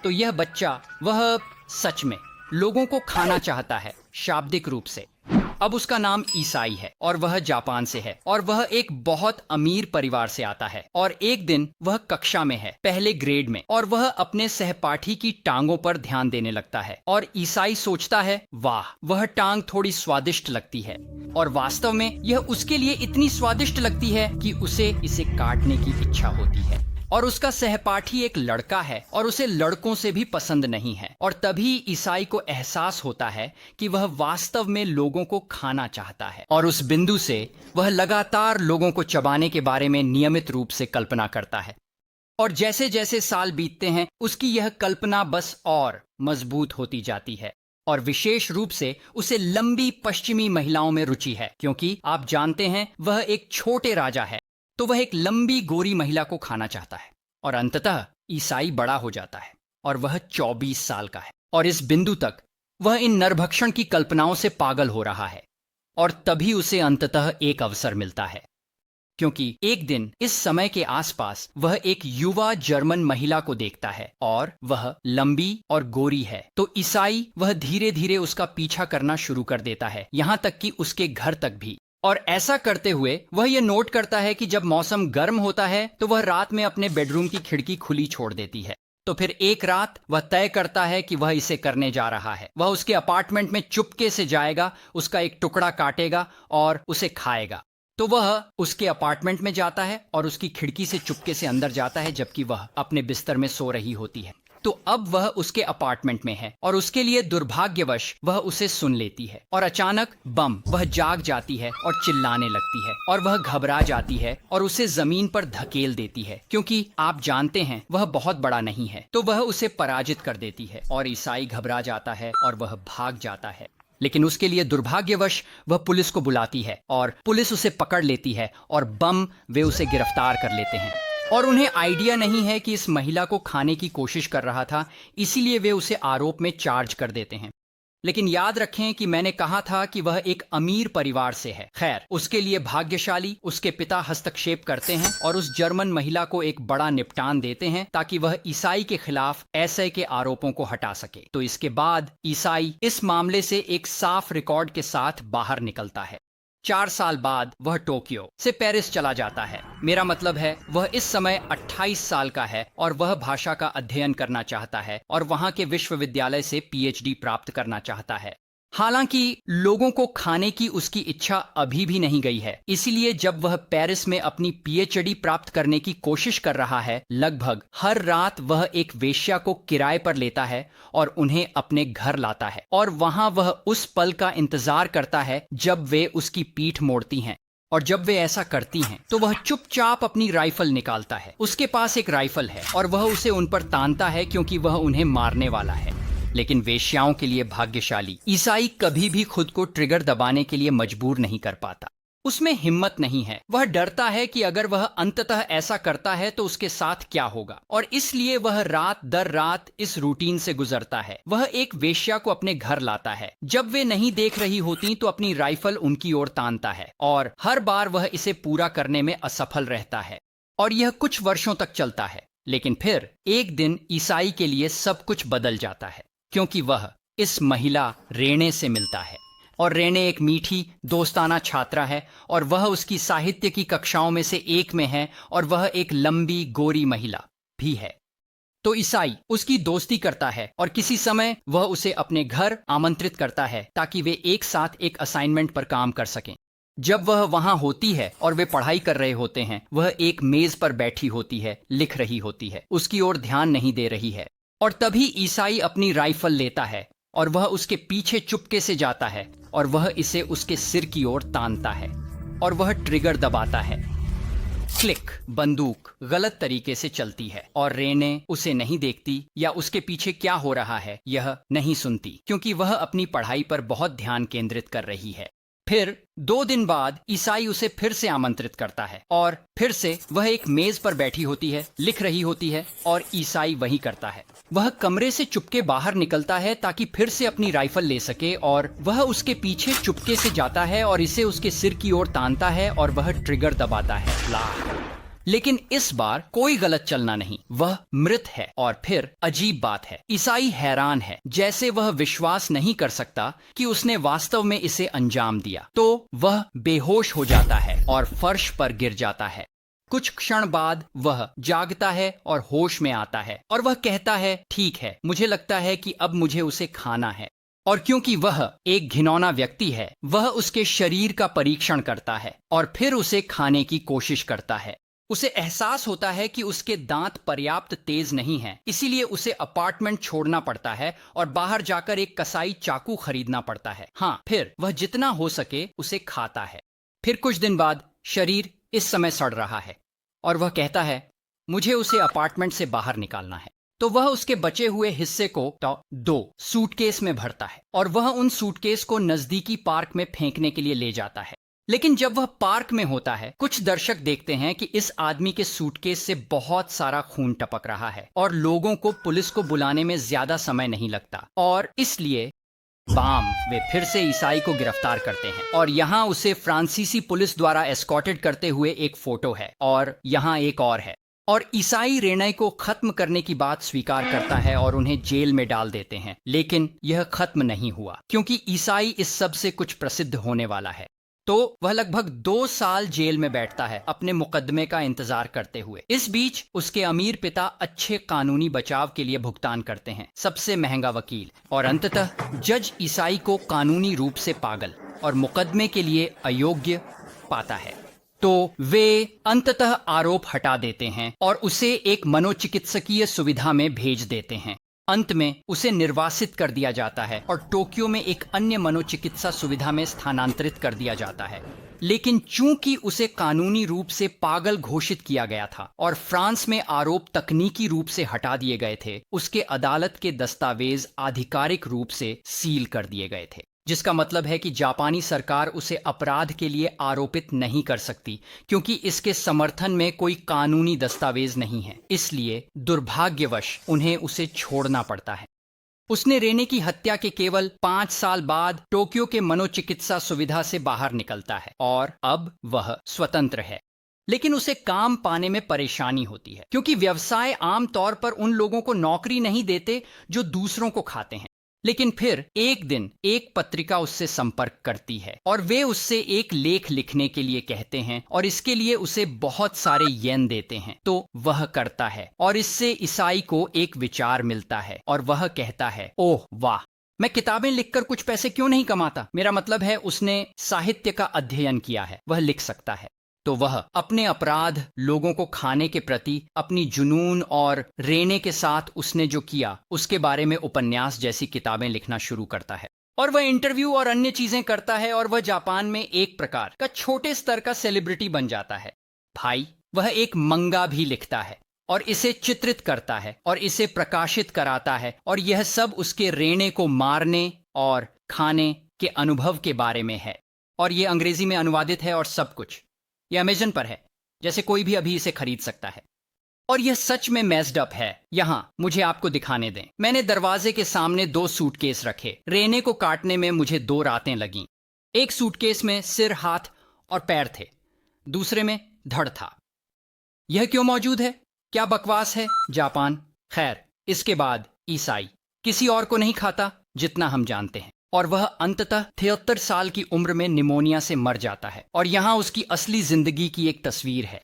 तो यह बच्चा वह सच में लोगों को खाना चाहता है, शाब्दिक रूप से। अब उसका नाम ईसाई है और वह जापान से है और वह एक बहुत अमीर परिवार से आता है। और एक दिन वह कक्षा में है, पहले ग्रेड में, और वह अपने सहपाठी की टांगों पर ध्यान देने लगता है। और ईसाई सोचता है, वाह, वह टांग थोड़ी स्वादिष्ट लगती है। और वास्तव में यह उसके लिए इतनी स्वादिष्ट लगती है कि उसे इसे काटने की इच्छा होती है। और उसका सहपाठी एक लड़का है और उसे लड़कों से भी पसंद नहीं है। और तभी ईसाई को एहसास होता है कि वह वास्तव में लोगों को खाना चाहता है। और उस बिंदु से वह लगातार लोगों को चबाने के बारे में नियमित रूप से कल्पना करता है। और जैसे जैसे साल बीतते हैं, उसकी यह कल्पना बस और मजबूत होती जाती है। और विशेष रूप से उसे लंबी पश्चिमी महिलाओं में रुचि है, क्योंकि आप जानते हैं वह एक छोटे राजा है, तो वह एक लंबी गोरी महिला को खाना चाहता है। और अंततः ईसाई बड़ा हो जाता है और वह 24 साल का है। और इस बिंदु तक वह इन नरभक्षण की कल्पनाओं से पागल हो रहा है। और तभी उसे अंततः एक अवसर मिलता है, क्योंकि एक दिन इस समय के आसपास वह एक युवा जर्मन महिला को देखता है और वह लंबी और गोरी है। तो ईसाई वह धीरे धीरे उसका पीछा करना शुरू कर देता है, यहां तक कि उसके घर तक भी। और ऐसा करते हुए वह यह नोट करता है कि जब मौसम गर्म होता है तो वह रात में अपने बेडरूम की खिड़की खुली छोड़ देती है। तो फिर एक रात वह तय करता है कि वह इसे करने जा रहा है। वह उसके अपार्टमेंट में चुपके से जाएगा, उसका एक टुकड़ा काटेगा और उसे खाएगा। तो वह उसके अपार्टमेंट में जाता है और उसकी खिड़की से चुपके से अंदर जाता है, जबकि वह अपने बिस्तर में सो रही होती है। तो अब वह उसके अपार्टमेंट में है और उसके लिए दुर्भाग्यवश वह उसे सुन लेती है। और अचानक बम, वह जाग जाती है और चिल्लाने लगती है और वह घबरा जाती है और उसे जमीन पर धकेल देती है, क्योंकि आप जानते हैं वह बहुत बड़ा नहीं है। तो वह उसे पराजित कर देती है और ईसाई घबरा जाता है और वह भाग जाता है। लेकिन उसके लिए दुर्भाग्यवश वह पुलिस को बुलाती है और पुलिस उसे पकड़ लेती है और बम वे उसे गिरफ्तार कर लेते हैं। और उन्हें आइडिया नहीं है कि इस महिला को खाने की कोशिश कर रहा था, इसीलिए वे उसे आरोप में चार्ज कर देते हैं। लेकिन याद रखें कि मैंने कहा था कि वह एक अमीर परिवार से है। खैर, उसके लिए भाग्यशाली उसके पिता हस्तक्षेप करते हैं और उस जर्मन महिला को एक बड़ा निपटान देते हैं, ताकि वह ईसाई के खिलाफ ऐसे के आरोपों को हटा सके। तो इसके बाद ईसाई इस मामले से एक साफ रिकॉर्ड के साथ बाहर निकलता है। 4 साल बाद वह टोक्यो से पेरिस चला जाता है। मेरा मतलब है वह इस समय 28 साल का है और वह भाषा का अध्ययन करना चाहता है और वहां के विश्वविद्यालय से पीएचडी प्राप्त करना चाहता है। हालांकि लोगों को खाने की उसकी इच्छा अभी भी नहीं गई है, इसीलिए जब वह पेरिस में अपनी पीएचडी प्राप्त करने की कोशिश कर रहा है, लगभग हर रात वह एक वेश्या को किराए पर लेता है और उन्हें अपने घर लाता है। और वहां वह उस पल का इंतजार करता है जब वे उसकी पीठ मोड़ती हैं। और जब वे ऐसा करती हैं तो वह चुपचाप अपनी राइफल निकालता है। उसके पास एक राइफल है और वह उसे उन पर तानता है, क्योंकि वह उन्हें मारने वाला है। लेकिन वेश्याओं के लिए भाग्यशाली ईसाई कभी भी खुद को ट्रिगर दबाने के लिए मजबूर नहीं कर पाता। उसमें हिम्मत नहीं है। वह डरता है कि अगर वह अंततः ऐसा करता है तो उसके साथ क्या होगा, और इसलिए वह रात दर रात इस रूटीन से गुजरता है। वह एक वेश्या को अपने घर लाता है। जब वे नहीं देख रही होती तो अपनी राइफल उनकी ओर तानता है और हर बार वह इसे पूरा करने में असफल रहता है। और यह कुछ वर्षों तक चलता है। लेकिन फिर एक दिन ईसाई के लिए सब कुछ बदल जाता है, क्योंकि वह इस महिला रेने से मिलता है। और रेने एक मीठी दोस्ताना छात्रा है और वह उसकी साहित्य की कक्षाओं में से एक में है और वह एक लंबी गोरी महिला भी है। तो ईसाई उसकी दोस्ती करता है और किसी समय वह उसे अपने घर आमंत्रित करता है ताकि वे एक साथ एक असाइनमेंट पर काम कर सकें। जब वह वहां होती है और वे पढ़ाई कर रहे होते हैं, वह एक मेज पर बैठी होती है, लिख रही होती है, उसकी ओर ध्यान नहीं दे रही है। और तभी ईसाई अपनी राइफल लेता है और वह उसके पीछे चुपके से जाता है और वह इसे उसके सिर की ओर तानता है और वह ट्रिगर दबाता है। क्लिक, बंदूक गलत तरीके से चलती है और रेने उसे नहीं देखती या उसके पीछे क्या हो रहा है यह नहीं सुनती, क्योंकि वह अपनी पढ़ाई पर बहुत ध्यान केंद्रित कर रही है। फिर 2 दिन बाद ईसाई उसे फिर से आमंत्रित करता है और फिर से वह एक मेज पर बैठी होती है, लिख रही होती है और ईसाई वही करता है। वह कमरे से चुपके बाहर निकलता है ताकि फिर से अपनी राइफल ले सके और वह उसके पीछे चुपके से जाता है और इसे उसके सिर की ओर तानता है और वह ट्रिगर दबाता है। लेकिन इस बार कोई गलत चलना नहीं, वह मृत है। और फिर अजीब बात है, ईसाई हैरान है, जैसे वह विश्वास नहीं कर सकता कि उसने वास्तव में इसे अंजाम दिया। तो वह बेहोश हो जाता है और फर्श पर गिर जाता है। कुछ क्षण बाद वह जागता है और होश में आता है और वह कहता है, ठीक है, मुझे लगता है कि अब मुझे उसे खाना है। और क्योंकि वह एक घिनौना व्यक्ति है, वह उसके शरीर का परीक्षण करता है और फिर उसे खाने की कोशिश करता है। उसे एहसास होता है कि उसके दांत पर्याप्त तेज नहीं हैं, इसीलिए उसे अपार्टमेंट छोड़ना पड़ता है और बाहर जाकर एक कसाई चाकू खरीदना पड़ता है। हाँ, फिर वह जितना हो सके उसे खाता है। फिर कुछ दिन बाद शरीर इस समय सड़ रहा है और वह कहता है, मुझे उसे अपार्टमेंट से बाहर निकालना है। तो वह उसके बचे हुए हिस्से को 2 सूटकेस में भरता है और वह उन सूटकेस को नजदीकी पार्क में फेंकने के लिए ले जाता है। लेकिन जब वह पार्क में होता है, कुछ दर्शक देखते हैं कि इस आदमी के सूटकेस से बहुत सारा खून टपक रहा है और लोगों को पुलिस को बुलाने में ज्यादा समय नहीं लगता और इसलिए वे फिर से ईसाई को गिरफ्तार करते हैं। और यहाँ उसे फ्रांसीसी पुलिस द्वारा एस्कॉर्टेड करते हुए एक फोटो है और यहाँ एक और है। और ईसाई रेनय को खत्म करने की बात स्वीकार करता है और उन्हें जेल में डाल देते हैं। लेकिन यह खत्म नहीं हुआ, क्योंकि ईसाई इस सब से कुछ प्रसिद्ध होने वाला है। तो वह लगभग 2 साल जेल में बैठता है अपने मुकदमे का इंतजार करते हुए। इस बीच उसके अमीर पिता अच्छे कानूनी बचाव के लिए भुगतान करते हैं, सबसे महंगा वकील, और अंततः जज ईसाई को कानूनी रूप से पागल और मुकदमे के लिए अयोग्य पाता है। तो वे अंततः आरोप हटा देते हैं और उसे एक मनोचिकित्सकीय सुविधा में भेज देते हैं। अंत में उसे निर्वासित कर दिया जाता है और टोक्यो में एक अन्य मनोचिकित्सा सुविधा में स्थानांतरित कर दिया जाता है। लेकिन चूंकि उसे कानूनी रूप से पागल घोषित किया गया था और फ्रांस में आरोप तकनीकी रूप से हटा दिए गए थे, उसके अदालत के दस्तावेज आधिकारिक रूप से सील कर दिए गए थे, जिसका मतलब है कि जापानी सरकार उसे अपराध के लिए आरोपित नहीं कर सकती, क्योंकि इसके समर्थन में कोई कानूनी दस्तावेज नहीं है। इसलिए दुर्भाग्यवश उन्हें उसे छोड़ना पड़ता है। उसने रेने की हत्या के केवल 5 साल बाद टोक्यो के मनोचिकित्सा सुविधा से बाहर निकलता है और अब वह स्वतंत्र है। लेकिन उसे काम पाने में परेशानी होती है, क्योंकि व्यवसाय आमतौर पर उन लोगों को नौकरी नहीं देते जो दूसरों को खाते हैं। लेकिन फिर एक दिन एक पत्रिका उससे संपर्क करती है और वे उससे एक लेख लिखने के लिए कहते हैं और इसके लिए उसे बहुत सारे येन देते हैं। तो वह करता है और इससे ईसाई को एक विचार मिलता है और वह कहता है, ओह वाह, मैं किताबें लिखकर कुछ पैसे क्यों नहीं कमाता। मेरा मतलब है उसने साहित्य का अध्ययन किया है, वह लिख सकता है। तो वह अपने अपराध, लोगों को खाने के प्रति अपनी जुनून और रेने के साथ उसने जो किया उसके बारे में उपन्यास जैसी किताबें लिखना शुरू करता है। और वह इंटरव्यू और अन्य चीजें करता है और वह जापान में एक प्रकार का छोटे स्तर का सेलिब्रिटी बन जाता है। भाई, वह एक मंगा भी लिखता है और इसे चित्रित करता है और इसे प्रकाशित कराता है, और यह सब उसके रेने को मारने और खाने के अनुभव के बारे में है। और यह अंग्रेजी में अनुवादित है और सब कुछ यह अमेजन पर है, जैसे कोई भी अभी इसे खरीद सकता है। और यह सच में मेस्ड अप है। यहाँ मुझे आपको दिखाने दें। मैंने दरवाजे के सामने 2 सूटकेस रखे। रेने को काटने में मुझे 2 रातें लगीं। एक सूटकेस में सिर, हाथ और पैर थे, दूसरे में धड़ था। यह क्यों मौजूद है? क्या बकवास है जापान। खैर, इसके बाद ईसाई किसी और को नहीं खाता जितना हम जानते हैं, और वह अंततः 73 साल की उम्र में निमोनिया से मर जाता है। और यहाँ उसकी असली जिंदगी की एक तस्वीर है।